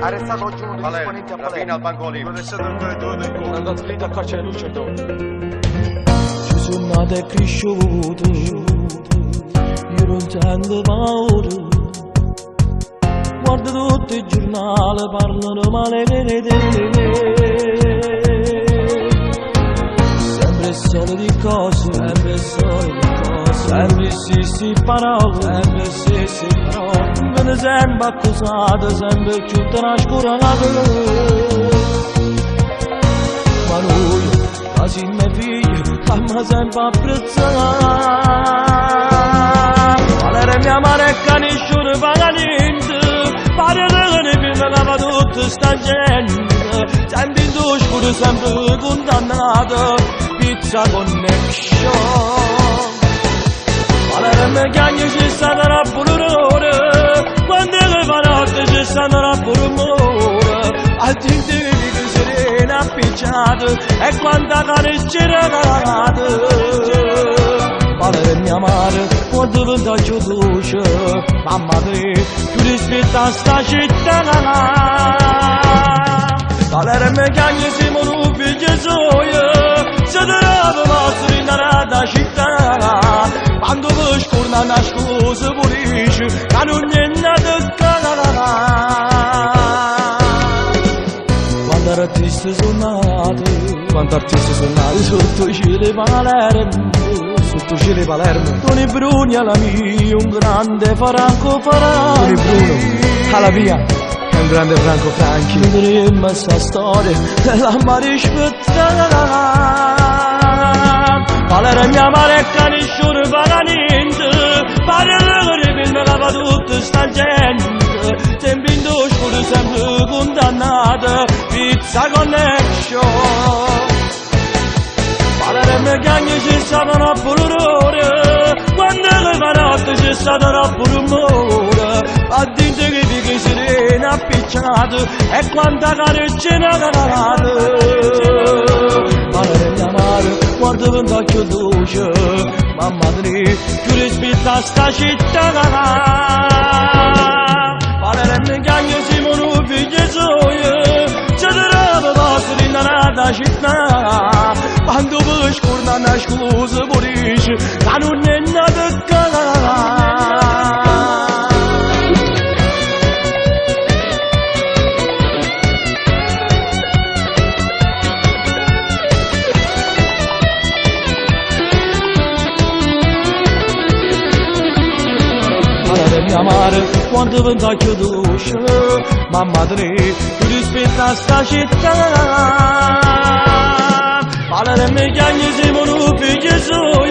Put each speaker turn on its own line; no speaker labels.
Arrestato oggi uno degli esponenti a
Palermo. Al banco
Non
Olimpico.
è stato il correttore del corpo.
È andato finito a carcere Lucerto.
Ci sono nato e cresciuto, io non sento paura. Guardo tutti i giornali, parlano male di te. Sempre le solite cose, sempre le solite cose, sempre le stesse parole, sempre le stesse parole. Viene sempre accusato, sempre più trascurato. Ma noi, quasi mia figlia, mamma sempre apprezzata. Valere mia marecca nessuno paga niente, pare che ne filmava tutta sta gente, sempre in oscuro, sempre condannato, pizza connection. Valere mia chiagna c'è stata pure l'ora, quando le panotte c'è stata pure l'ora, a gente che serena appicciato, e quanta cane c'era cagata. Valere mia madre, quando vantaggio dolce, mamma te, tu rispetta sta città. Valere mia chiagna siamo un figlio suo, se te la vostra in da città, quando vi scorna una scusa pulisce, che non è nata quando artisti sono nati, quando artisti sono nati sotto i cieli Palermo, sotto i cieli Palermo. Toni Bruni alla mia, un grande Franco Franchi. Toni Bruno, alla via, è un grande Franco Franchi. Vedremo sta storia della marispettata. Palermo mia marecca nessuno paga niente, pare che filmava tutta sta gente, sempre in oscuro, sempre condannata, pizza connection. Palermo chiagna c'è stata una pure l'ora, quando le panotte c'è stata una pure un'ora, a dinte che serena appicciato, e quanta cane ce n'ha cagata. Palermo mia madre, guarda ventacchio dolce, mamma te, più rispetta sta città. Palermo chiagna siamo un figlio suo, se te la vostra in da città, quando vi scorna una scusa pulisce, che non è nata cagata. Mia madre, quando ventacchio dolce, mamma te, tu rispetta sta città. Palermo chiagna siamo un figlio suo,